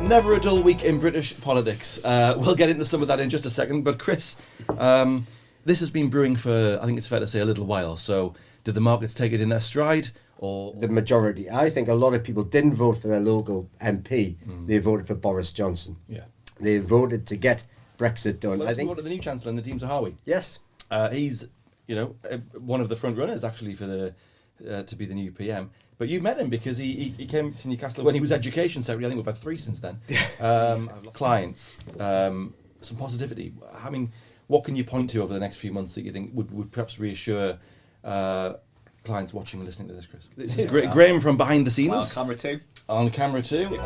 Never a dull week in British politics. We'll get into some of that in just a second. But Chris, this has been brewing for, I think it's fair to say, a little while. So did the markets take it in their stride? Or the majority? I think a lot of people didn't vote for their local MP. They voted for Boris Johnson. Yeah. They voted to get Brexit done. Well, I think voted the new Chancellor Nadhim Zahawi. Yes. He's, one of the front runners actually for the to be the new PM. But you met him because he came to Newcastle when he was Education Secretary. I think we've had 3 since then. Clients, some positivity. I mean, what can you point to over the next few months that you think would perhaps reassure clients watching and listening to this, Chris? This is Graham from behind the scenes. On camera too. On camera too.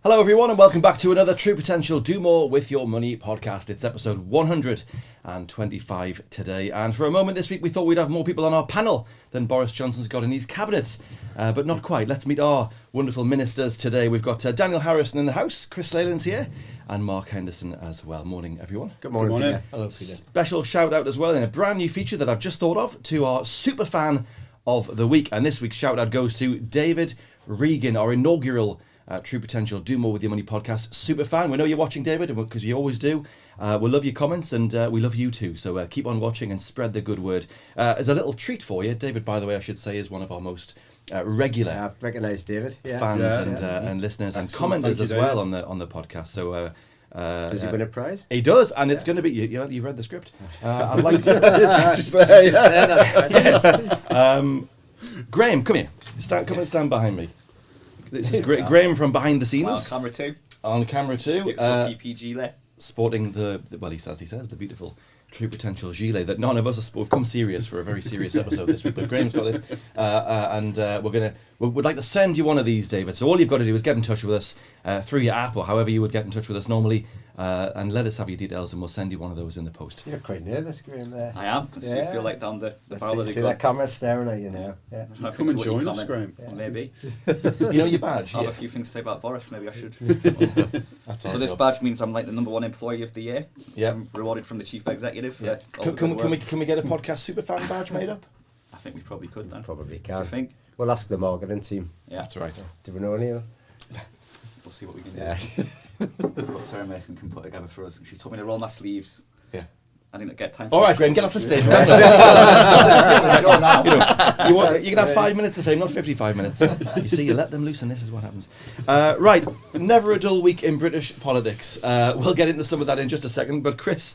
Hello everyone and welcome back to another True Potential Do More With Your Money podcast. It's episode 125 today, and for a moment this week we thought we'd have more people on our panel than Boris Johnson's got in his cabinet, but not quite. Let's meet our wonderful ministers today. We've got Daniel Harrison in the house, Chris Leyland's here, and Mark Henderson as well. Morning everyone. Good morning, Peter. Hello, Peter. Special shout out as well in a brand new feature that I've just thought of to our super fan of the week, and this week's shout out goes to David Regan, our inaugural True Potential Do More With Your Money podcast super fan. We know you're watching, David, because you always do. We love your comments and we love you too, so keep on watching and spread the good word. As a little treat for you, David, by the way, I should say, is one of our most regular I've recognised David. fans and listeners. Excellent. And commenters as David. well on the podcast. So Does he win a prize? he does, and it's going to be you've read the script. I'd like to Graham, come here. Come and stand behind me. This is Graham from behind the scenes. On camera too. On camera too. Beautiful TP gilet. Sporting the he says, the beautiful True Potential gilet that none of us we've come serious for a very serious episode this week, but Graham's got this, and we'd like to send you one of these, David. So all you've got to do is get in touch with us through your app or however you would get in touch with us normally, and let us have your details, and we'll send you one of those in the post. You're quite nervous, Graham, there. I am. So you feel like down the barrel of the See gun. that camera staring at you now. Yeah. Come and join us, Graham. Yeah. Maybe. You know your badge. I have Yeah. a few things to say about Boris. Maybe I should. That's So our this job. badge means I'm like the #1 employee of the year. Yeah. I'm rewarded from the chief executive. Yeah. For all the good work. Can we get a podcast super fan badge made up? I think we probably could then. Probably Do you can. think? We'll ask the marketing team. Yeah. That's right. Do we know anyone? We'll see what we can do. Yeah. What Sarah Mason can put together for us. She told me to roll my sleeves. Yeah. I didn't get time. All right, Graham, get off the stage. Sure now. You can have 5 minutes of fame, not 55 minutes. You see, you let them loose and this is what happens. Right, never a dull week in British politics. We'll get into some of that in just a second. But Chris,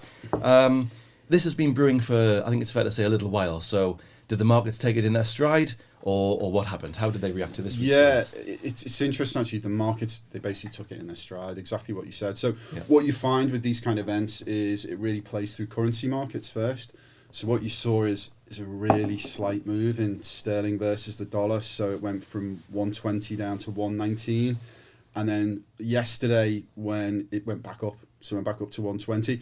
this has been brewing for, I think it's fair to say, a little while. So did the markets take it in their stride, or what happened? How did they react to this week's events? It's interesting actually. The markets, they basically took it in their stride, exactly what you said. So Yeah. what you find with these kind of events is it really plays through currency markets first. So what you saw is a really slight move in sterling versus the dollar. So it went from 120 down to 119, and then yesterday when it went back up, so it went back up to 120.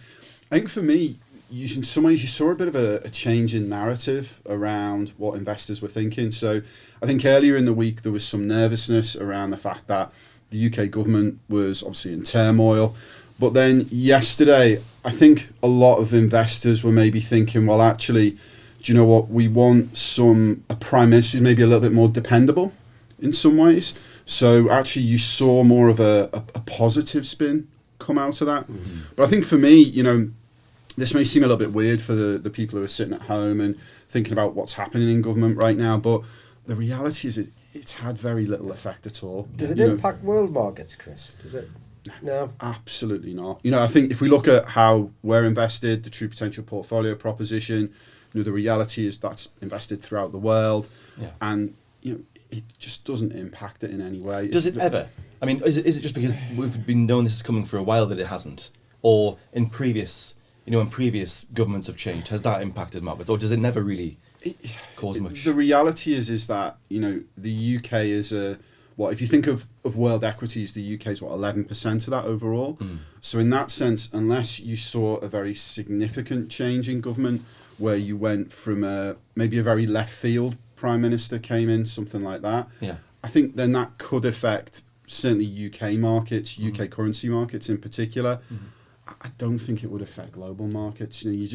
I think for me, in some ways, you saw a bit of a change in narrative around what investors were thinking. So I think earlier in the week, there was some nervousness around the fact that the UK government was obviously in turmoil. But then yesterday, I think a lot of investors were maybe thinking, well, actually, do you know what? We want a prime minister who's maybe a little bit more dependable in some ways. So actually, you saw more of a positive spin come out of that. Mm-hmm. But I think for me, this may seem a little bit weird for the people who are sitting at home and thinking about what's happening in government right now, but the reality is it's had very little effect at all. Does it impact world markets, Chris? Does it? No. Absolutely not. I think if we look at how we're invested, the True Potential portfolio proposition, the reality is that's invested throughout the world, and it just doesn't impact it in any way. Does it ever? I mean, is it just because we've been knowing this is coming for a while that it hasn't, or in previous governments have changed, has that impacted markets, or does it never really cause much? The reality is that the UK is if you think of world equities, the UK is 11% of that overall. So in that sense, unless you saw a very significant change in government where you went from maybe a very left field prime minister came in, something like that, I think then that could affect certainly UK markets, UK currency markets in particular. I don't think it would affect global markets. You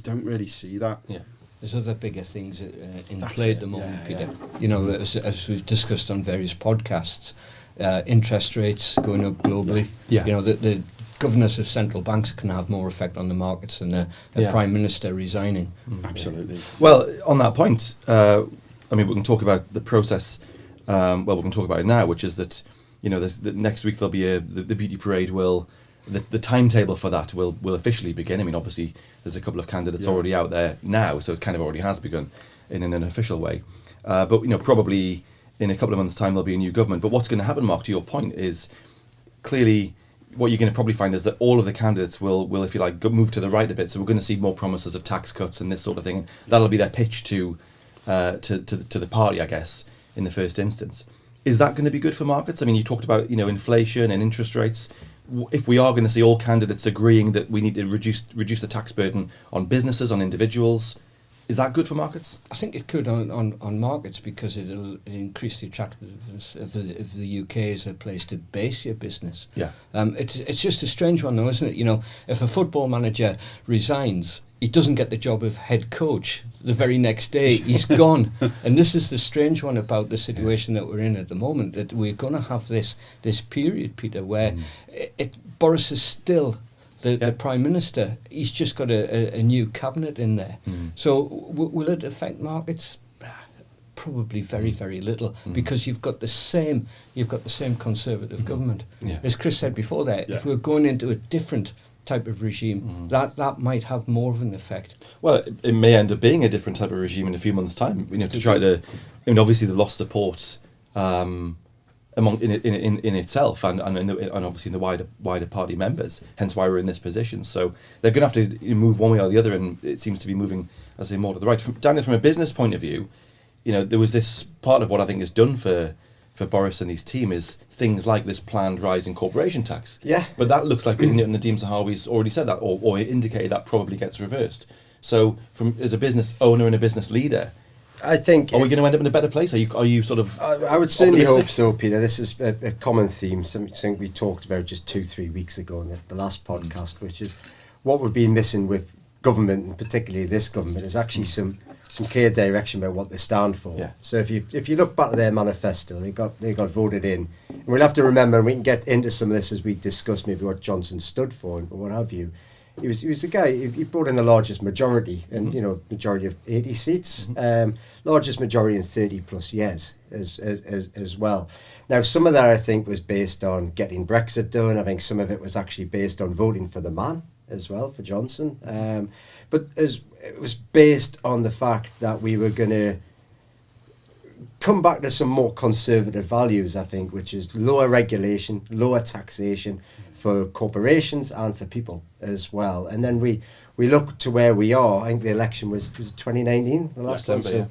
don't really see that. Yeah. There's other bigger things in That's play it, at the moment, yeah, Peter. yeah. As we've discussed on various podcasts, interest rates going up globally. Yeah. The governors of central banks can have more effect on the markets than a prime minister resigning. Absolutely. Well, on that point, we can talk about the process. We can talk about it now, which is that next week there'll be the beauty parade. The timetable for that will officially begin. I mean, obviously, there's a couple of candidates already out there now, so it kind of already has begun in an official way. But probably in a couple of months' time there'll be a new government. But what's going to happen, Mark, to your point, is clearly what you're going to probably find is that all of the candidates will, if you like, move to the right a bit. So we're going to see more promises of tax cuts and this sort of thing. And that'll be their pitch to the party, I guess, in the first instance. Is that going to be good for markets? I mean, you talked about inflation and interest rates. If we are going to see all candidates agreeing that we need to reduce the tax burden on businesses, on individuals, is that good for markets? I think it could on markets, because it'll increase the attractiveness of the UK as a place to base your business. Yeah. It's just a strange one though, isn't it? If a football manager resigns, he doesn't get the job of head coach. The very next day, he's gone. And this is the strange one about the situation that we're in at the moment, that we're going to have this period, Peter, where Boris is still the Prime Minister. He's just got a new cabinet in there. So will it affect markets? Probably very, very little, because you've got the same Conservative government. Yeah. As Chris said before there, if we're going into a different type of regime, that might have more of an effect. Well, it may end up being a different type of regime in a few months' time. To try to, obviously, they lost support in itself, and obviously in the wider party members. Hence why we're in this position. So they're going to have to move one way or the other, and it seems to be moving, as I say, more to the right. Daniel, from a business point of view, there was this part of what I think is done for Boris and his team is things like this planned rise in corporation tax. Yeah. But that looks like Nadhim Zahawi's already said that, or indicated that probably gets reversed. So, as a business owner and a business leader, I think... Are we going to end up in a better place? Are you sort of... I would certainly optimistic? hope so, Peter. This is a common theme, something we talked about just 2-3 weeks ago in the last podcast, which is what we've been missing with government, and particularly this government, is actually some clear direction about what they stand for. Yeah. So if you look back at their manifesto, they got voted in. And we'll have to remember, and we can get into some of this as we discuss maybe what Johnson stood for and what have you. He was the guy, he brought in the largest majority, and majority of 80 seats, largest majority in 30 plus years as well. Now, some of that I think was based on getting Brexit done. I think some of it was actually based on voting for the man as well, for Johnson. But it was based on the fact that we were going to come back to some more conservative values, I think, which is lower regulation, lower taxation for corporations and for people as well. And then we look to where we are. I think the election was 2019, the last one, so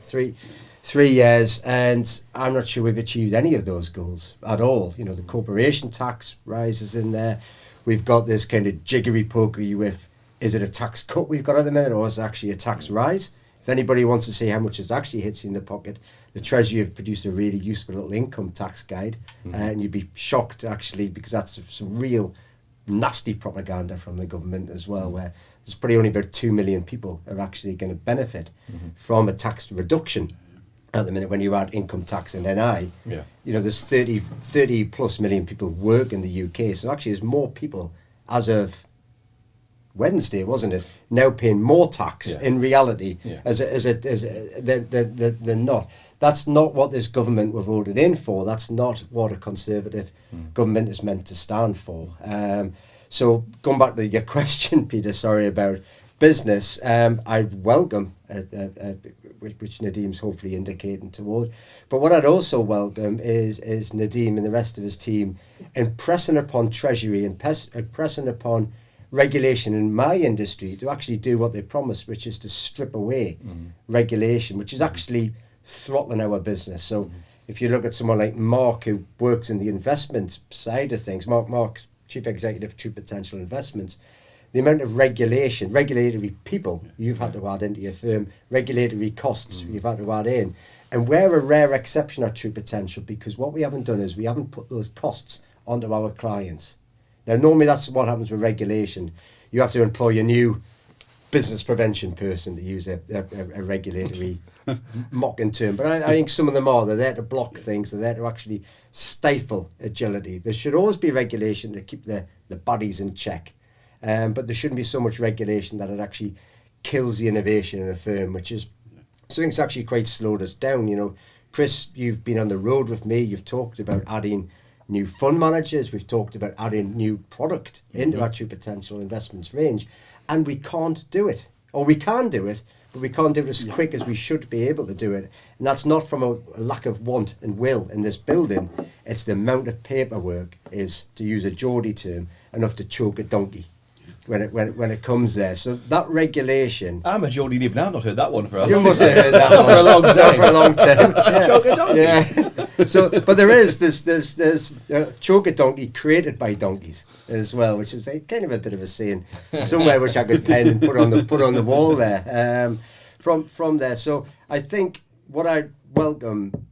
3 years, and I'm not sure we've achieved any of those goals at all. The corporation tax rises in there. We've got this kind of jiggery-pokery with, is it a tax cut we've got at the minute, or is it actually a tax rise? If anybody wants to see how much it actually hits in the pocket, the Treasury have produced a really useful little income tax guide, and you'd be shocked, actually, because that's some real nasty propaganda from the government as well, where there's probably only about 2 million people are actually going to benefit from a tax reduction at the minute when you add income tax and NI. Yeah. There's 30 plus million people work in the UK, so actually there's more people as of Wednesday, wasn't it, now paying more tax in reality than not. That's not what this government were voted in for. That's not what a Conservative government is meant to stand for. So going back to your question, Peter, sorry, about business, I welcome, which Nadhim's hopefully indicating toward. But what I'd also welcome is Nadhim and the rest of his team impressing upon Treasury and impressing upon regulation in my industry to actually do what they promised, which is to strip away regulation, which is actually throttling our business. So if you look at someone like Mark, who works in the investment side of things, Mark's Chief Executive of True Potential Investments, the amount of regulatory people you've had to add into your firm, regulatory costs you've had to add in. And we're a rare exception at True Potential, because what we haven't done is we haven't put those costs onto our clients. Now, normally that's what happens with regulation. You have to employ a new business prevention person, to use a regulatory mocking term. But I think some of them are. They're there to block things. They're there to actually stifle agility. There should always be regulation to keep the bodies in check. But there shouldn't be so much regulation that it actually kills the innovation in a firm, which is something that's actually quite slowed us down. You know, Chris, you've been on the road with me. You've talked about adding new fund managers. We've talked about adding new product into our true potential investments range. And we can't do it. Or we can do it, but we can't do it as quick as we should be able to do it. And that's not from a lack of want and will in this building. It's the amount of paperwork is, to use a Geordie term, enough to choke a donkey when it comes there. So that regulation... I'm a Geordie Neve now. I've not heard that one for a You long must time. have heard that Not for a long time. For a long time. Yeah. Choke a donkey. Yeah. So, but there's choke a donkey created by donkeys as well, which is kind of a bit of a saying somewhere which I could pen and put on the wall there. From there, so I think what I welcome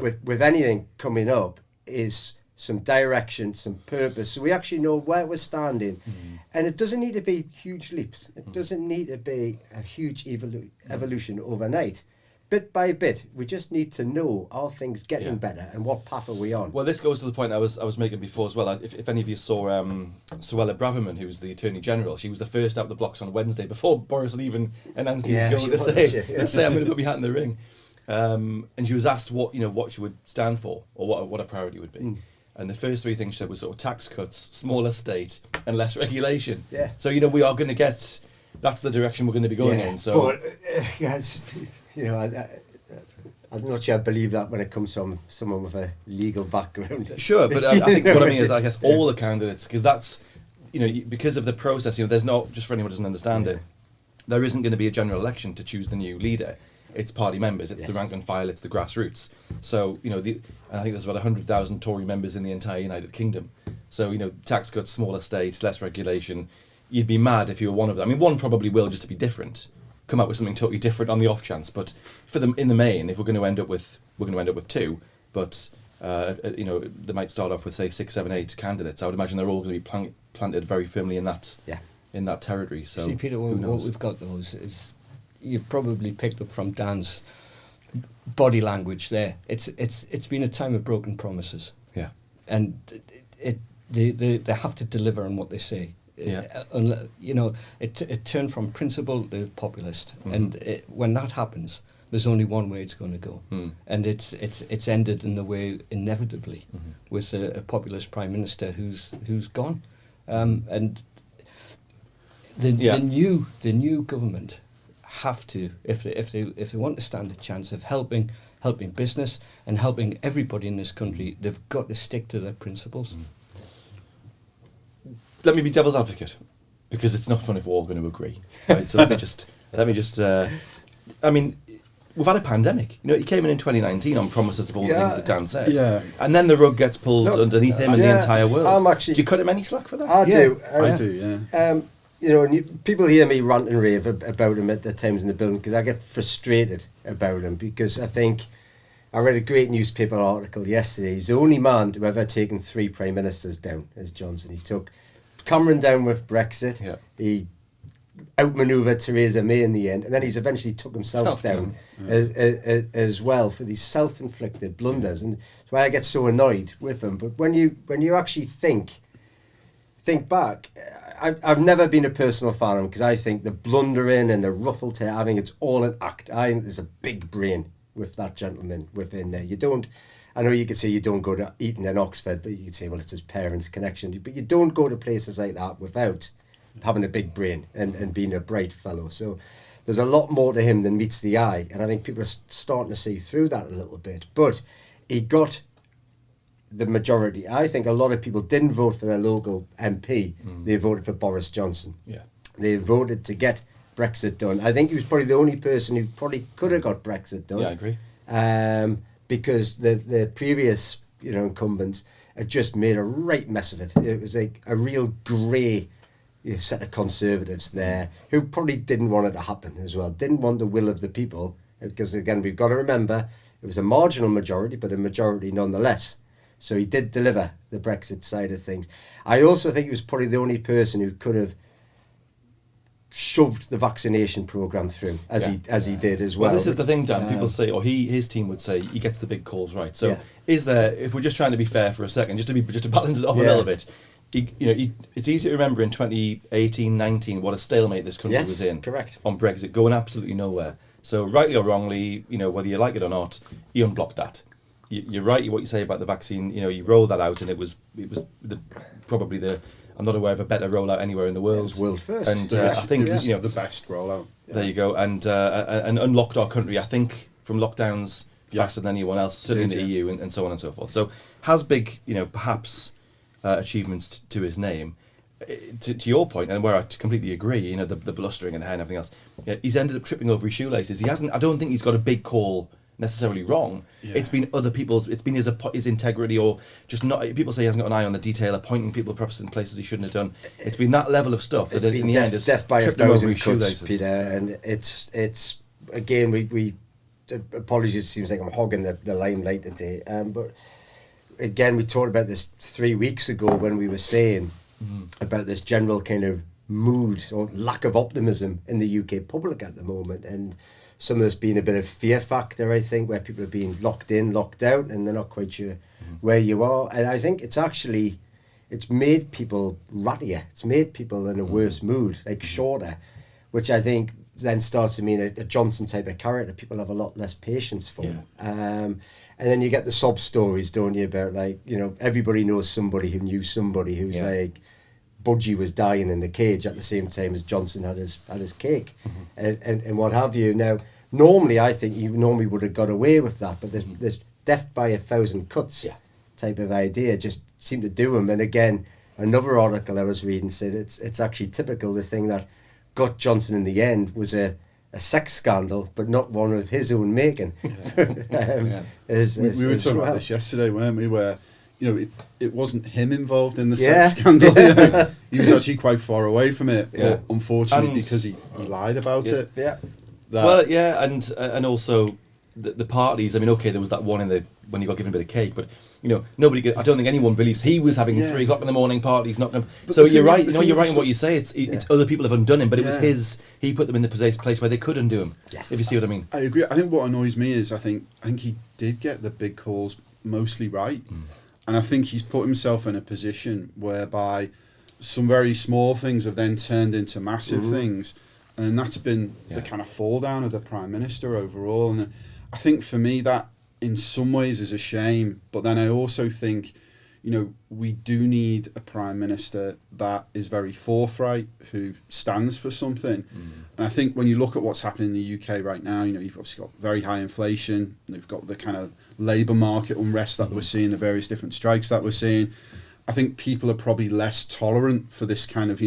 with anything coming up is some direction, some purpose, so we actually know where we're standing. And it doesn't need to be huge leaps. It doesn't need to be a huge evolution overnight. Bit by bit, we just need to know, are things getting better and what path are we on? Well, this goes to the point I was making before as well. If any of you saw Suella Braverman, who's the Attorney General, she was the first out the blocks on Wednesday before Boris had even announced he was going to say I'm going to put my hat in the ring. And she was asked what she would stand for, or what a priority would be. And the first three things she said was sort of tax cuts, smaller state, and less regulation. Yeah. So we are going to get. That's the direction we're going to be going in. So, but I'm not sure I believe that when it comes from someone with a legal background. Sure, but I think what I mean is, I guess all the candidates, because that's, because of the process. There's not, just for anyone who doesn't understand it, there isn't going to be a general election to choose the new leader. It's party members. It's the rank and file. It's the grassroots. So and I think there's about 100,000 Tory members in the entire United Kingdom. So tax cuts, smaller states, less regulation. You'd be mad if you were one of them. I mean, one probably will, just to be different, come up with something totally different on the off chance. But for them, in the main, if we're going to end up with two. But they might start off with, say, 6, 7, 8 candidates. I would imagine they're all going to be planted very firmly in that territory. So see, Peter, what we've got though is you've probably picked up from Dan's body language there. It's been a time of broken promises. Yeah, and they have to deliver on what they say. Yeah. It turned from principle to populist, and when that happens, there's only one way it's going to go, and it's ended in the way inevitably with a populist prime minister who's gone, and the new government have to, if they want to stand a chance of helping business and helping everybody in this country, they've got to stick to their principles. Let me be devil's advocate, because it's not fun if we're all going to agree. Right? So let me just. I mean, we've had a pandemic. He came in 2019 on promises of all the things that Dan said. Yeah. And then the rug gets pulled underneath him and the entire world. Do you cut him any slack for that? I do. I do. Yeah. And people hear me rant and rave about him at times in the building, because I get frustrated about him, because I think I read a great newspaper article yesterday. He's the only man to ever taken 3 prime ministers down, as Johnson. He took Cameron down with Brexit. Yeah. He outmanoeuvred Theresa May in the end, and then he's eventually took himself down as well for these self-inflicted blunders, and that's why I get so annoyed with him. But when you actually think back, I've never been a personal fan of him, because I think the blundering and the ruffled hair, I think it's all an act. I think there's a big brain with that gentleman within there. I know you could say you don't go to Eton in Oxford, but you could say, well, it's his parents' connection. But you don't go to places like that without having a big brain and being a bright fellow. So there's a lot more to him than meets the eye, and I think people are starting to see through that a little bit. But he got the majority. I think a lot of people didn't vote for their local MP. They voted for Boris Johnson. Yeah, they voted to get Brexit done. I think he was probably the only person who probably could have got Brexit done. Yeah, I agree. Because the previous incumbents had just made a right mess of it. It was like a real grey set of conservatives there who probably didn't want it to happen as well. Didn't want the will of the people, because again, we've got to remember it was a marginal majority, but a majority nonetheless. So he did deliver the Brexit side of things. I also think he was probably the only person who could have shoved the vaccination programme through as he did as well. Well, this is the thing, Dan. People say, or his team would say, he gets the big calls right. So, is there? If we're just trying to be fair for a second, just to balance it off a little bit, it's easy to remember in 2018-19 what a stalemate this country was in. Correct. On Brexit, going absolutely nowhere. So, rightly or wrongly, whether you like it or not, he unblocked that. You're right. What you say about the vaccine, you rolled that out, and it was probably the. I'm not aware of a better rollout anywhere in the world. It was world first. And I think the best rollout. There you go, and unlocked our country, I think, from lockdowns faster than anyone else, certainly in the EU, and so on and so forth. So has big, perhaps achievements to his name. To your point, and where I completely agree, the blustering and the hair and everything else, he's ended up tripping over his shoelaces. He hasn't. I don't think he's got a big call necessarily wrong. It's been other people's. It's been his integrity, or just not. People say he hasn't got an eye on the detail, appointing people perhaps in places he shouldn't have done. It's been that level of stuff that in the end has death by a tripped him over thousand his cuts, shoelaces. Peter. And it's again we apologies. It seems like I'm hogging the limelight today. But again, we talked about this 3 weeks ago when we were saying about this general kind of mood or lack of optimism in the UK public at the moment, and some of this being a bit of fear factor, I think, where people are being locked in, locked out, and they're not quite sure where you are. And I think it's made people rattier. It's made people in a worse mood, like shorter, which I think then starts to mean a Johnson type of character people have a lot less patience for. And then you get the sob stories, don't you, about everybody knows somebody who knew somebody who's like, Budgie was dying in the cage at the same time as Johnson had his cake, and what have you. Now, normally I think you would have got away with that, but this death by a thousand cuts type of idea just seemed to do him. And again, another article I was reading said it's actually typical. The thing that got Johnson in the end was a sex scandal, but not one of his own making. We were talking about this yesterday, weren't we? Where it wasn't him involved in the sex scandal. He was actually quite far away from it, but unfortunately, because he lied about it. And also the parties. I mean, okay, there was that one when he got given a bit of cake, but nobody. I don't think anyone believes he was having 3 o'clock in the morning parties. So you're right. You're right in what you say. It's other people have undone him, but it was his. He put them in the place where they could undo him. Yes. If you see what I mean. I agree. I think what annoys me is I think he did get the big calls mostly right. And I think he's put himself in a position whereby some very small things have then turned into massive things. And that's been the kind of fall down of the Prime Minister overall. And I think for me that in some ways is a shame. But then I also think, we do need a Prime Minister that is very forthright, who stands for something. And I think when you look at what's happening in the UK right now, you've obviously got very high inflation. You've got the kind of labour market unrest that we're seeing, the various different strikes that we're seeing. I think people are probably less tolerant for this kind of,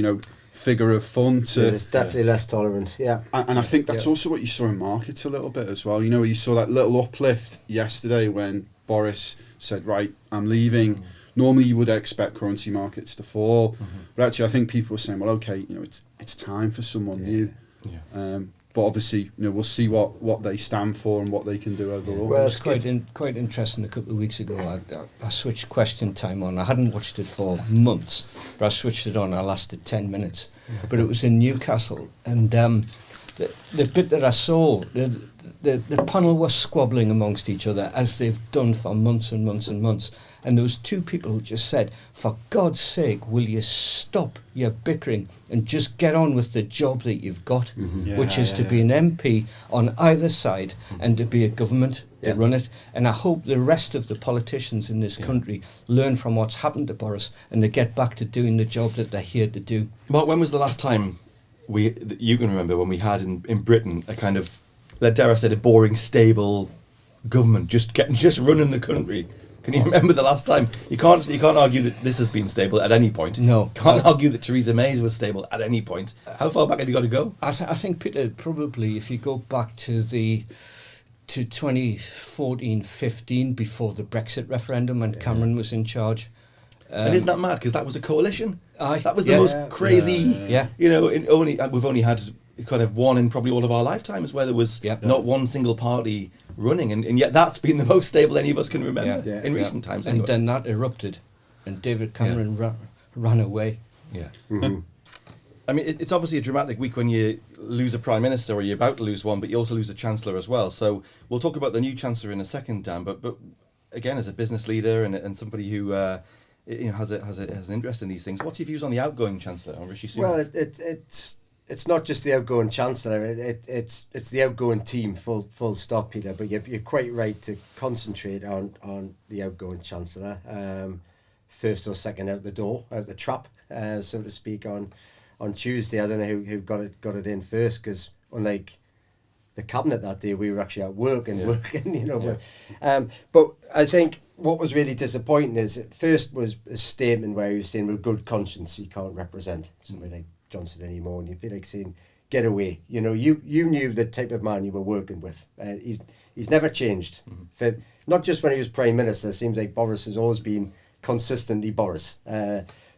figure of fun. It's definitely less tolerant, And I think that's also what you saw in markets a little bit as well. You saw that little uplift yesterday when Boris said, right, I'm leaving. Normally you would expect currency markets to fall, but actually I think people were saying, well, okay, it's time for someone new. But obviously, we'll see what they stand for and what they can do overall. Well, it's quite interesting. A couple of weeks ago, I switched Question Time on. I hadn't watched it for months, but I switched it on. I lasted 10 minutes, but it was in Newcastle, and the bit that I saw, the panel was squabbling amongst each other as they've done for months and months and months. And there was 2 people who just said, for God's sake, will you stop your bickering and just get on with the job that you've got, which is to be an MP on either side and to be a government to run it. And I hope the rest of the politicians in this country learn from what's happened to Boris and they get back to doing the job that they're here to do. Mark, when was the last time you can remember when we had in Britain a kind of, dare I say, a boring, stable government just running the country? Can you remember the last time? You can't argue that this has been stable at any point. No. Can't argue that Theresa May's was stable at any point. How far back have you got to go? I think, Peter, probably if you go back to 2014-15, before the Brexit referendum when Cameron was in charge. And isn't that mad? Because that was a coalition. That was the Yeah. most crazy. Yeah. We've only had kind of one in probably all of our lifetimes where there was not one single party running, and yet that's been the most stable any of us can remember Yeah. in recent times. And Anyway. then that erupted, and David Cameron ran away. Yeah. Mm-hmm. I mean, it's obviously a dramatic week when you lose a prime minister, or you're about to lose one, but you also lose a chancellor as well. So we'll talk about the new chancellor in a second, Dan. But again, as a business leader and somebody who has an interest in these things, what's your views on the outgoing chancellor, on Rishi Sunak? Well, it's not just the outgoing chancellor; it's the outgoing team. Full stop, Peter. But you're quite right to concentrate on the outgoing chancellor. First or second out the door, out the trap, so to speak. On Tuesday, I don't know who got it in first, because unlike the cabinet that day, we were actually at work and working, you know. Yeah. But I think what was really disappointing is at first was a statement where he was saying, with good conscience, he can't represent somebody like Johnson anymore, and you feel like saying, get away. You know, you knew the type of man you were working with. He's never changed. Mm-hmm. For not just when he was Prime Minister. It seems like Boris has always been consistently Boris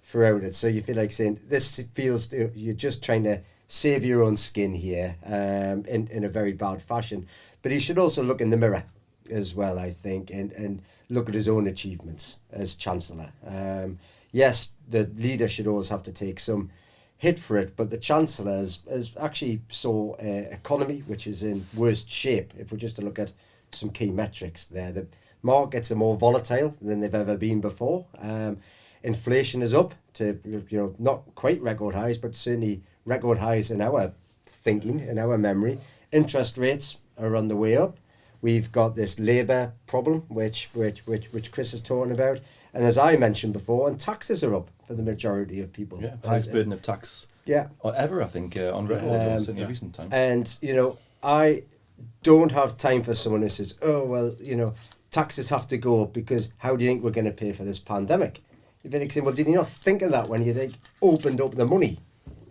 throughout it. So you feel like saying, this feels you're just trying to save your own skin here in a very bad fashion. But he should also look in the mirror as well, I think, and look at his own achievements as Chancellor. Yes, the leader should always have to take some hit for it, but the Chancellor has actually saw economy which is in worst shape. If we're just to look at some key metrics there, the markets are more volatile than they've ever been before. Inflation is up to, not quite record highs, but certainly record highs in our thinking, in our memory. Interest rates are on the way up. We've got this labour problem, which Chris is talking about, and as I mentioned before, and taxes are up for the majority of people. Yeah, highest burden of tax ever, I think, on record, certainly in recent times. And I don't have time for someone who says, "Oh well, taxes have to go up because how do you think we're going to pay for this pandemic?" You're very saying, well, did you not think of that when you opened up the money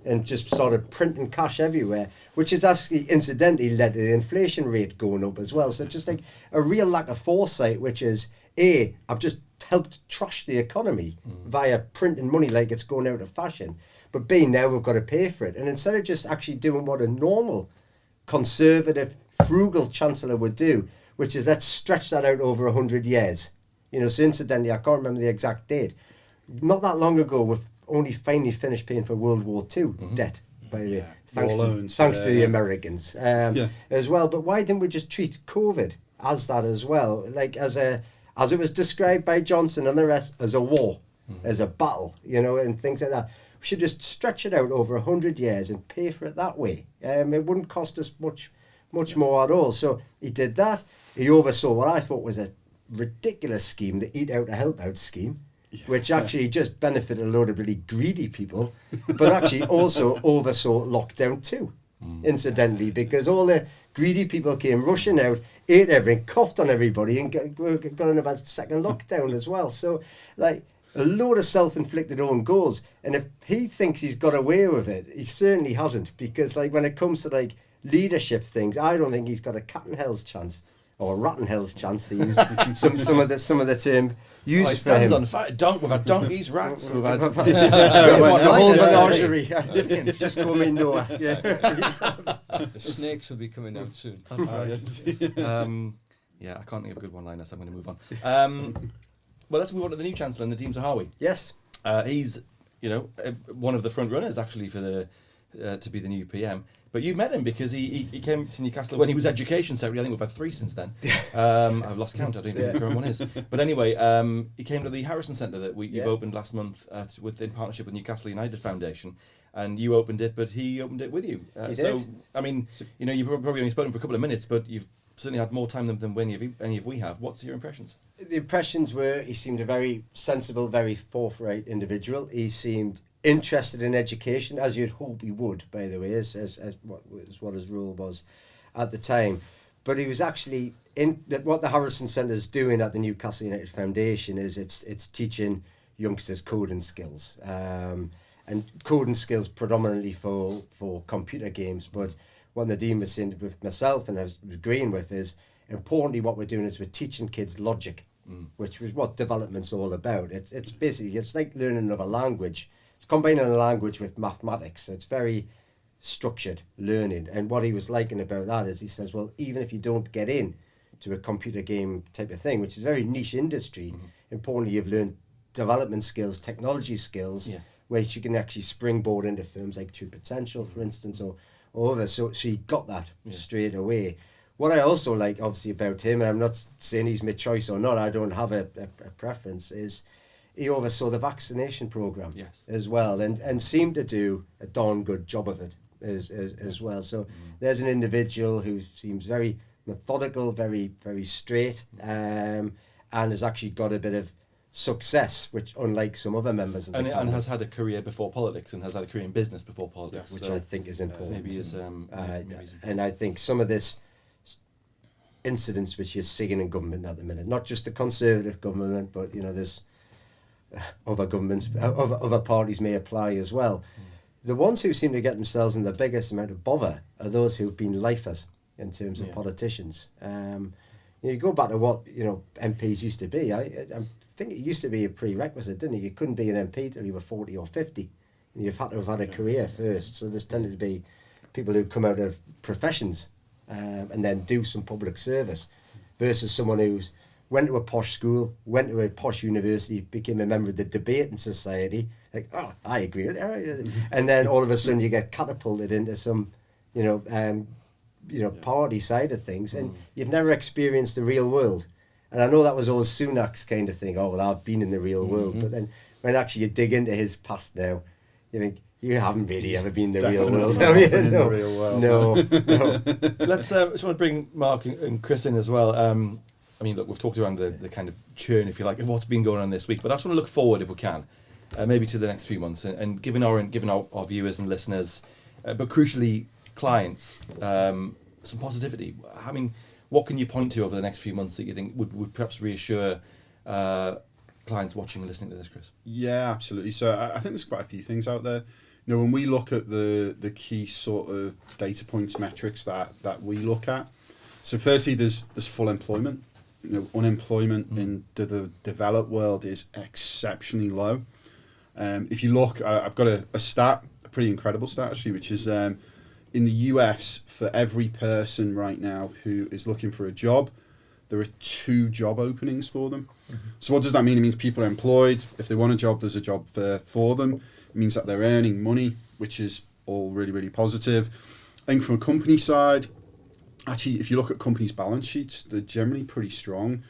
and just started printing cash everywhere, which has actually incidentally led to the inflation rate going up as well. So just like a real lack of foresight, which is, A, I've just helped trash the economy via printing money like it's going out of fashion, but B, now we've got to pay for it. And instead of just actually doing what a normal, conservative, frugal chancellor would do, which is let's stretch that out over 100 years. So incidentally, I can't remember the exact date. Not that long ago, we've only finally finished paying for World War II debt, by the way, thanks to the Americans as well. But why didn't we just treat COVID as that as well, like as it was described by Johnson and the rest, as a war, as a battle, and things like that? We should just stretch it out over 100 years and pay for it that way. It wouldn't cost us much more at all. So he did that. He oversaw what I thought was a ridiculous scheme, the Eat Out to Help Out scheme, which actually just benefited a load of really greedy people, but actually also oversaw lockdown too, incidentally, because all the greedy people came rushing out, ate everything, coughed on everybody, and got in about second lockdown as well. So, like, a load of self-inflicted own goals. And if he thinks he's got away with it, he certainly hasn't, because, like, when it comes to, like, leadership things, I don't think he's got a cat and hell's chance, or a rat and hell's chance, to use some of the term used for him. On fire. We've had donkeys, rats, we've had the whole menagerie. Just call me Noah. Yeah. The snakes will be coming out soon. Yeah, I can't think of a good one-liner, so I'm going to move on. Well, let's move on to the new Chancellor, Nadhim Zahawi. Yes. He's, one of the front runners actually for to be the new PM. But you've met him because he came to Newcastle when he was Education Secretary. I think we've had 3 since then. I've lost count. I don't know who the current one is. But anyway, he came to the Harrison Centre that you've opened last month in partnership with Newcastle United Foundation. And you opened it, but he opened it with you. He so, did. I mean, you've probably only spoken for a couple of minutes, but you've certainly had more time than any of we have. What's your impressions? The impressions were he seemed a very sensible, very forthright individual. He seemed interested in education, as you'd hope he would, by the way, as what his role was at the time. But he was actually what the Harrison Centre is doing at the Newcastle United Foundation is it's teaching youngsters coding skills, and coding skills predominantly for computer games. But what Nadhim was saying with myself and I was agreeing with is, importantly, what we're doing is we're teaching kids logic, which was what development's all about. It's basically, it's like learning another language. It's combining a language with mathematics. So it's very structured learning. And what he was liking about that is he says, well, even if you don't get in to a computer game type of thing, which is a very niche industry. Importantly, you've learned development skills, technology skills, which you can actually springboard into firms like True Potential, for instance, or others. So he got that straight away. What I also like, obviously, about him, and I'm not saying he's my choice or not, I don't have a preference, is he oversaw the vaccination programme as well, and seemed to do a darn good job of it as well. So there's an individual who seems very methodical, very, very straight, and has actually got a bit of success, which unlike some other members of the and has had a career before politics, and has had a career in business before politics, which I think is important. Maybe is and I think some of this incidents which you're seeing in government at the minute, not just the Conservative government, but there's other governments, other parties may apply as well. The ones who seem to get themselves in the biggest amount of bother are those who've been lifers in terms of politicians. You go back to what MPs used to be. I think it used to be a prerequisite, didn't it? You couldn't be an MP till you were 40 or 50, and you've had to have had a career first. So there's tended to be people who come out of professions and then do some public service, versus someone who's went to a posh school, went to a posh university, became a member of the debating society. Like, oh, I agree with that. And then all of a sudden you get catapulted into some, party side of things, and you've never experienced the real world. And I know that was always Sunak's kind of thing. Oh, well, I've been in the real world. But then when actually you dig into his past now, you think, you haven't really ever been in the real world. No. Let's. I just want to bring Mark and Chris in as well. I mean, look, we've talked around the kind of churn, if you like, of what's been going on this week. But I just want to look forward, if we can, maybe to the next few months, and giving our viewers and listeners, but crucially clients, some positivity. I mean, what can you point to over the next few months that you think would perhaps reassure clients watching and listening to this, Chris? Yeah, absolutely. So I think there's quite a few things out there. When we look at the key sort of data points, metrics that we look at. So firstly, there's full employment. Unemployment in the developed world is exceptionally low. If you look, I've got a stat, a pretty incredible stat actually, which is in the US, for every person right now who is looking for a job, there are 2 job openings for them. So what does that mean? It means people are employed. If they want a job, there's a job there for them. It means that they're earning money, which is all really, really positive. I think from a company side, actually, if you look at companies' balance sheets, they're generally pretty strong.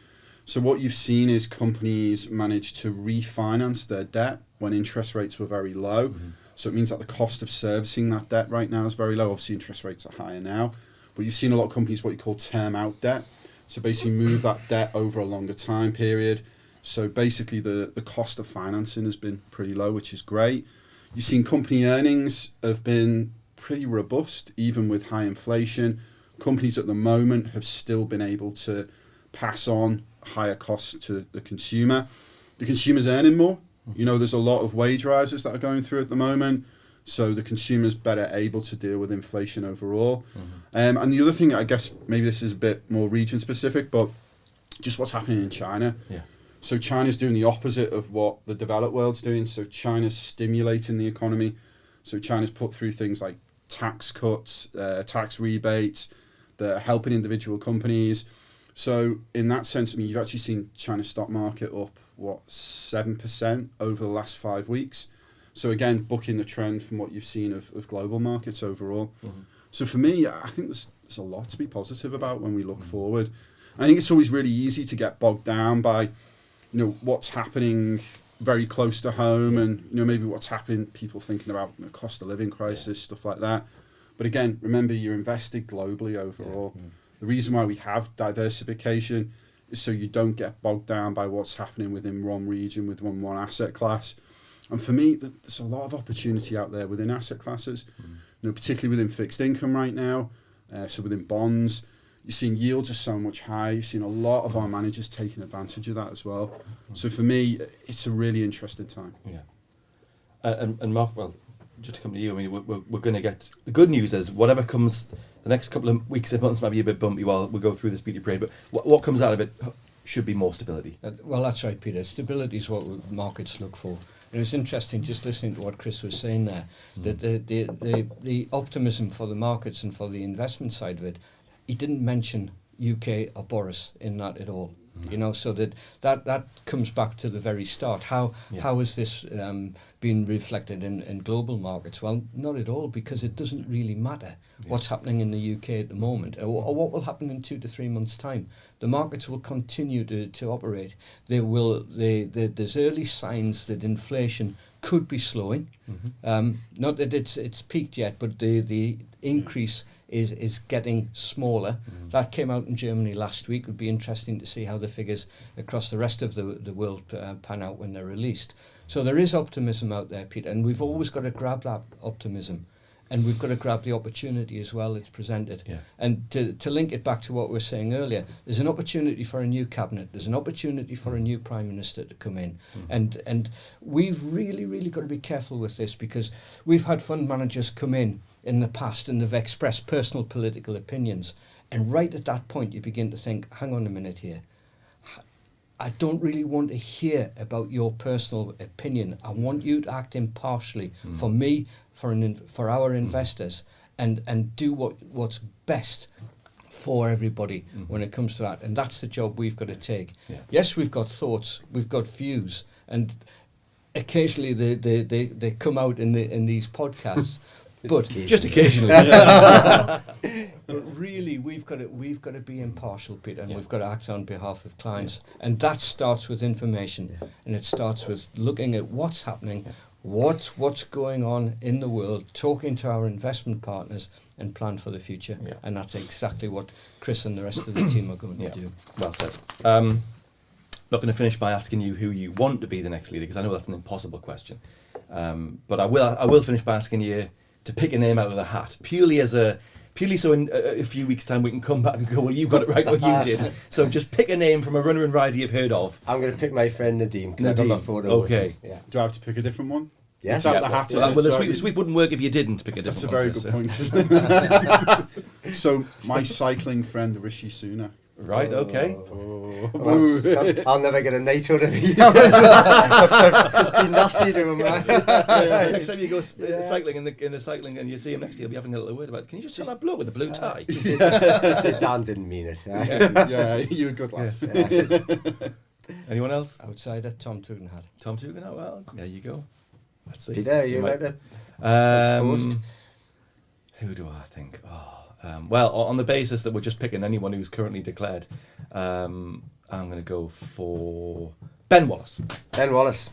So what you've seen is companies manage to refinance their debt when interest rates were very low. So it means that the cost of servicing that debt right now is very low. Obviously, interest rates are higher now. But you've seen a lot of companies what you call term out debt. So basically move that debt over a longer time period. So basically the cost of financing has been pretty low, which is great. You've seen company earnings have been pretty robust, even with high inflation. Companies at the moment have still been able to pass on higher costs to the consumer. The consumer's earning more. There's a lot of wage rises that are going through at the moment. So the consumer's better able to deal with inflation overall. And the other thing, I guess, maybe this is a bit more region specific, but just what's happening in China. So China's doing the opposite of what the developed world's doing. So China's stimulating the economy. So China's put through things like tax cuts, tax rebates. They're helping individual companies. So in that sense, I mean, you've actually seen China's stock market up, 7% over the last 5 weeks. So again, bucking the trend from what you've seen of global markets overall. So for me, I think there's a lot to be positive about when we look forward. I think it's always really easy to get bogged down by, what's happening very close to home, and maybe what's happening, people thinking about the cost of living crisis, stuff like that. But again, remember, you're invested globally overall. The reason why we have diversification is so you don't get bogged down by what's happening within one region, with one asset class. And for me, there's a lot of opportunity out there within asset classes, particularly within fixed income right now. So within bonds, you're seeing yields are so much higher. You're seeing a lot of our managers taking advantage of that as well. So for me, it's a really interesting time. And Mark, well, just to come to you, I mean, we're going to get... The good news is whatever comes the next couple of weeks and months might be a bit bumpy while we go through this beauty parade, but what comes out of it should be more stability. Well, that's right, Peter. Stability is what markets look for. And it was interesting just listening to what Chris was saying there, that the optimism for the markets and for the investment side of it, he didn't mention UK or Boris in that at all. You know, so that comes back to the very start. How has this been reflected in global markets? Well, not at all, because it doesn't really matter what's happening in the UK at the moment, or what will happen in 2 to 3 months' time. The markets will continue to operate. There's early signs that inflation could be slowing. Not that it's peaked yet, but the increase is getting smaller. That came out in Germany last week. It would be interesting to see how the figures across the rest of the world pan out when they're released. So there is optimism out there, Peter, and we've always got to grab that optimism. And we've got to grab the opportunity as well that's presented. Yeah. And to link it back to what we were saying earlier, there's an opportunity for a new cabinet. There's an opportunity for a new Prime Minister to come in. And we've really, really got to be careful with this, because we've had fund managers come in the past and they've expressed personal political opinions. And right at that point, you begin to think, hang on a minute here. I don't really want to hear about your personal opinion. I want you to act impartially for me, for our investors, and do what's best for everybody when it comes to that. And that's the job we've got to take. Yeah. Yes, we've got thoughts, we've got views, and occasionally they come out in these podcasts. But just occasionally. But really, we've got to be impartial, Peter, and we've got to act on behalf of clients. And that starts with information, and it starts with looking at what's happening, what's going on in the world, talking to our investment partners, and plan for the future. Yeah. And that's exactly what Chris and the rest of the team are going to do. Well said. Not going to finish by asking you who you want to be the next leader, because I know that's an impossible question. But I will finish by asking you to pick a name out of the hat, purely so in a few weeks' time we can come back and go, well, you got it right, what you did. So just pick a name from a runner and rider you've heard of. I'm going to pick my friend Nadhim, because I got my photo. Okay. Yeah. Do I have to pick a different one? Yes. It's out the hat, well, the sweep wouldn't work if you didn't pick a different one. That's a very good point, isn't it? So my cycling friend Rishi Sunak. Right, okay. Well, I'll never get a NATO to be I've been nasty to him. Next time you go cycling in the cycling and you see him next to you, you'll be having a little word about, can you just tell that bloke with the blue tie? Dan didn't mean it. Yeah, you're a good lad. Anyone else? Outsider, Tom Tugendhat. Tom Tugendhat, well, there you go. Let's see. Peter, you might have. Who do I think? Well, on the basis that we're just picking anyone who's currently declared, I'm going to go for Ben Wallace. Ben Wallace.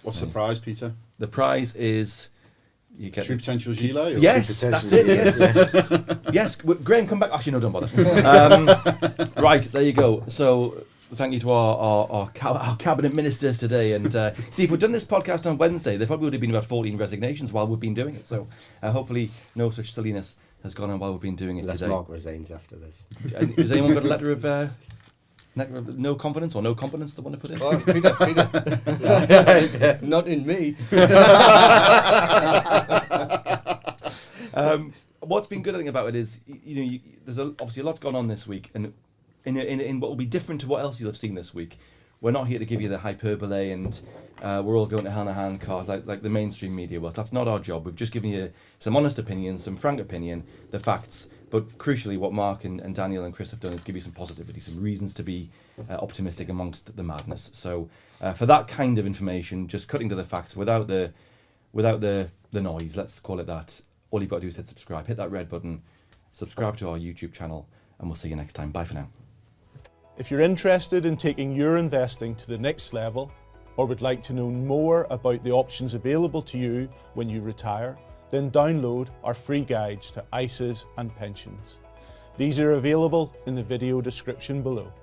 What's the prize, Peter? The prize is you get True Potential Gilet? Yes, that's it. Yes, yes. Graham, come back. Actually, no, don't bother. Right, there you go. So thank you to our cabinet ministers today. And see, if we'd done this podcast on Wednesday, there probably would have been about 14 resignations while we've been doing it. So hopefully no such silliness has gone on while we've been doing it Unless today. Mark resigns after this. Has anyone got a letter of no confidence or no competence they want to put in? Oh, Peter. Not in me. What's been good, I think, about it is, there's obviously a lot's gone on this week, and in what will be different to what else you'll have seen this week. We're not here to give you the hyperbole and we're all going to hell in a handcart like the mainstream media was. That's not our job. We've just given you some honest opinion, some frank opinion, the facts. But crucially, what Mark and Daniel and Chris have done is give you some positivity, some reasons to be optimistic amongst the madness. So for that kind of information, just cutting to the facts without the noise, let's call it that, all you've got to do is hit subscribe, hit that red button, subscribe to our YouTube channel, and we'll see you next time. Bye for now. If you're interested in taking your investing to the next level, or would like to know more about the options available to you when you retire, then download our free guides to ISAs and pensions. These are available in the video description below.